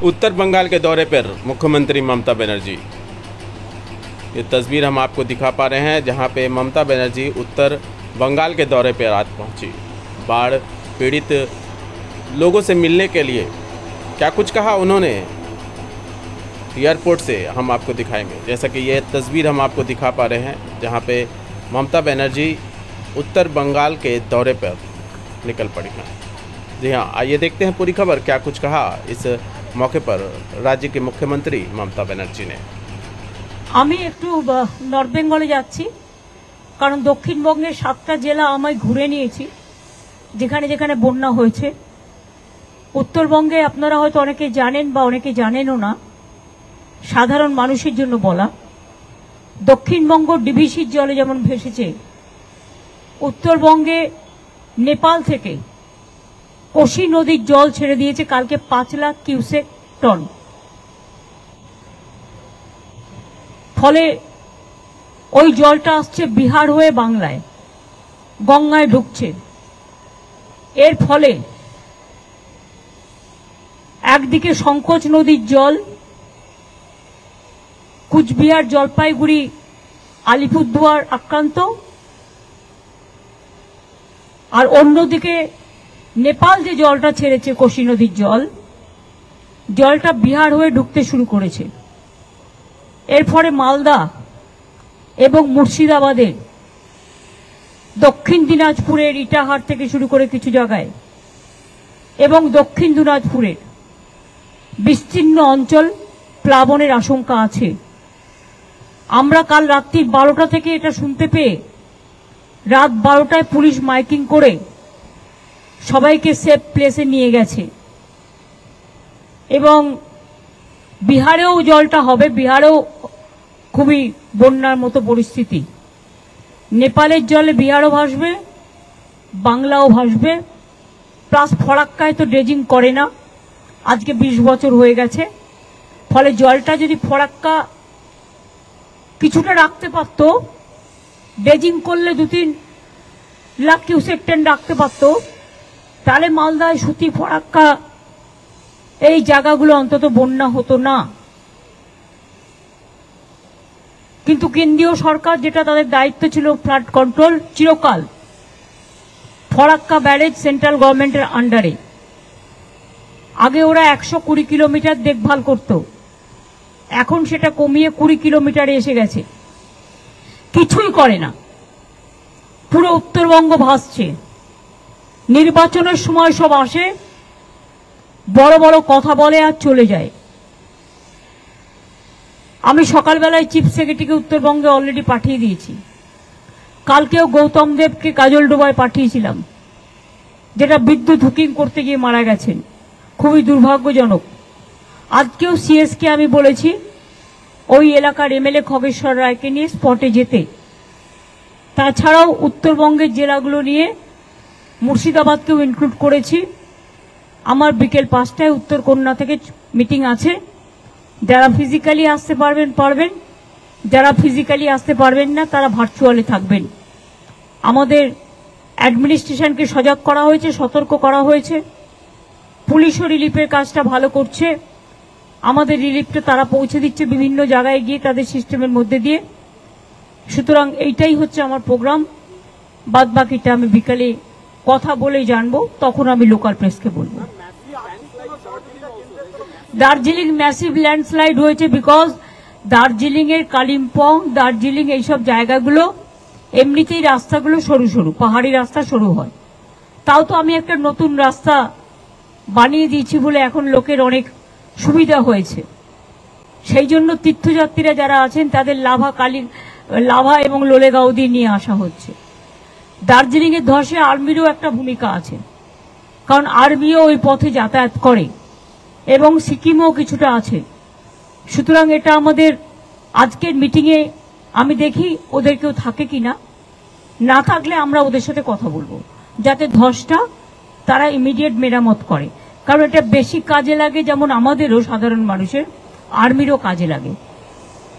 उत्तर बंगाल के दौरे पर मुख्यमंत्री ममता बनर्जी। ये तस्वीर हम आपको दिखा पा रहे हैं जहां पे ममता बनर्जी उत्तर बंगाल के दौरे पर आज पहुंची। बाढ़ पीड़ित लोगों से मिलने के लिए क्या कुछ कहा उन्होंने, एयरपोर्ट से हम आपको दिखाएंगे। जैसा कि ये तस्वीर हम आपको दिखा पा रहे हैं जहां पे ममता बनर्जी उत्तर बंगाल के दौरे पर निकल पड़ी हैं। जी हाँ, आइए देखते हैं पूरी खबर। क्या कुछ कहा इस मौके पर राज्य के मुख्यमंत्री ममता बनर्जी ने। আমি একটু নর্থ বেঙ্গলে যাচ্ছি, কারণ দক্ষিণবঙ্গের 7টা জেলা আমি ঘুরে নিয়েছি যেখানে যেখানে বন্যা হয়েছে। উত্তরবঙ্গে আপনারা হয়তো অনেকে জানেন বা অনেকে জানেনও না, সাধারণ মানুষের জন্য বলা, দক্ষিণবঙ্গ ডিভিসির জলে যেমন ভেসেছে, উত্তরবঙ্গে নেপাল থেকে কোশি নদীর জল ছেড়ে দিয়েছে কালকে 5 লাখ কিউসেক টন। ফলে ওই জলটা আসছে বিহার হয়ে বাংলায়, গঙ্গায় ঢুকছে। এর ফলে একদিকে সংকোচ নদীর জল কুচবিহার, জলপাইগুড়ি, আলিপুরদুয়ার আক্রান্ত, আর অন্যদিকে নেপাল যে জলটা ছেড়েছে কোশি নদীর জলটা বিহার হয়ে ঢুকতে শুরু করেছে। এর ফলে মালদা এবং মুর্শিদাবাদের, দক্ষিণ দিনাজপুরের ইটাহার থেকে শুরু করে কিছু জায়গায় এবং দক্ষিণ দিনাজপুরের বিস্তীর্ণ অঞ্চল প্লাবনের আশঙ্কা আছে। আমরা কাল রাত্রি 12টা থেকে এটা শুনতে পেয়ে রাত 12টায় পুলিশ মাইকিং করে সবাইকে সেফ প্লেসে নিয়ে গেছে। এবং বিহারেও জলটা হবে, বিহারেও খুবই বন্যার মতো পরিস্থিতি। নেপালের জলে বিহারও ভাসবে, বাংলাও ভাসবে। প্লাস ফরাক্কায় তো ড্রেজিং করে না, আজকে 20 বছর হয়ে গেছে। ফলে জলটা যদি ফরাক্কা কিছুটা রাখতে পারত, ড্রেজিং করলে 2-3 লাখ কিউসেক টন রাখতে পারত, তাহলে মালদায়, সুতি, ফরাক্কা এই জায়গাগুলো অন্তত বন্যা হতো না। কিন্তু কেন্দ্রীয় সরকার, যেটা তাদের দায়িত্ব ছিল ফ্লাড কন্ট্রোল, চিরকাল ফরাক্কা ব্যারেজ সেন্ট্রাল গভর্নমেন্টের আন্ডারে। আগে ওরা 120 কিলোমিটার দেখভাল করত, এখন সেটা কমিয়ে 20 কিলোমিটারে এসে গেছে। কিছুই করে না, পুরো উত্তরবঙ্গ ভাসছে। নির্বাচনের সময় সব আসে, বড় বড় কথা বলে আর চলে যায়। আমি সকালবেলায় চিফ সেক্রেটারিকে উত্তরবঙ্গে অলরেডি পাঠিয়ে দিয়েছি। কালকেও গৌতম দেবকে কাজলডোবায় পাঠিয়েছিলাম, যেটা বিদ্যুৎ হুকিং করতে গিয়ে মারা গেছেন, খুবই দুর্ভাগ্যজনক। আজকেও সিএসকে আমি বলেছি ওই এলাকার এমএলএ খগেশ্বর রায়কে নিয়ে স্পটে যেতে। তাছাড়াও উত্তরবঙ্গের জেলাগুলো নিয়ে মুর্শিদাবাদকেও ইনক্লুড করেছি। আমার বিকেল 5টায় উত্তর কন্যা থেকে মিটিং আছে। যারা ফিজিক্যালি আসতে পারবেন, যারা ফিজিক্যালি আসতে পারবেন না তারা ভার্চুয়ালি থাকবেন। আমাদের অ্যাডমিনিস্ট্রেশনকে সজাগ করা হয়েছে, সতর্ক করা হয়েছে। পুলিশও রিলিফের কাজটা ভালো করছে। আমাদের রিলিফটা তারা পৌঁছে দিচ্ছে বিভিন্ন জায়গায় গিয়ে তাদের সিস্টেমের মধ্যে দিয়ে। সুতরাং এইটাই হচ্ছে আমার প্রোগ্রাম। বাদ বাকিটা আমি বিকালে কথা বলে জানবো, তখন আমি লোকাল প্রেসকে বলবো। দার্জিলিং ম্যাসিভ ল্যান্ডস্লাইড হয়েছে বিকজ দার্জিলিং এর কালিম্পং, দার্জিলিং এইসব জায়গাগুলো এমনিতেই রাস্তাগুলো সরু সরু, পাহাড়ি রাস্তা সরু হয়। তাও তো আমি একটা নতুন রাস্তা বানিয়ে দিয়েছি বলে এখন লোকের অনেক সুবিধা হয়েছে। সেই জন্য তীর্থযাত্রীরা যারা আছেন তাদের লাভা এবং লোলেগাঁও দিয়ে নিয়ে আসা হচ্ছে। দার্জিলিং এর ধসে আর্মিরও একটা ভূমিকা আছে, কারণ আর্মিও ওই পথে যাতায়াত করে এবং সিকিমও কিছুটা আছে। সুতরাং এটা আমাদের আজকের মিটিংয়ে আমি দেখি ওদের কেউ থাকে কিনা, না থাকলে আমরা ওদের সাথে কথা বলবো যাতে ধসটা তারা ইমিডিয়েট মেরামত করে। কারণ এটা বেশি কাজে লাগে, যেমন আমাদেরও সাধারণ মানুষের, আর্মিরও কাজে লাগে,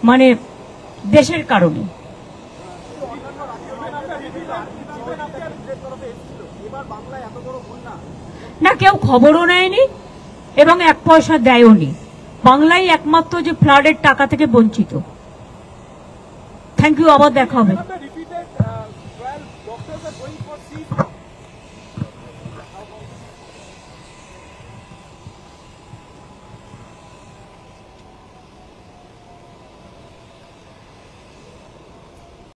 মানে দেশের কারণে। না, কেউ খবরও নেয়নি। এবং 1 পয়সা দেয়নি। বাংলাই একমাত্র যে ফ্লাডের টাকা থেকে বঞ্চিত। থ্যাংক ইউ, আবার দেখা হবে।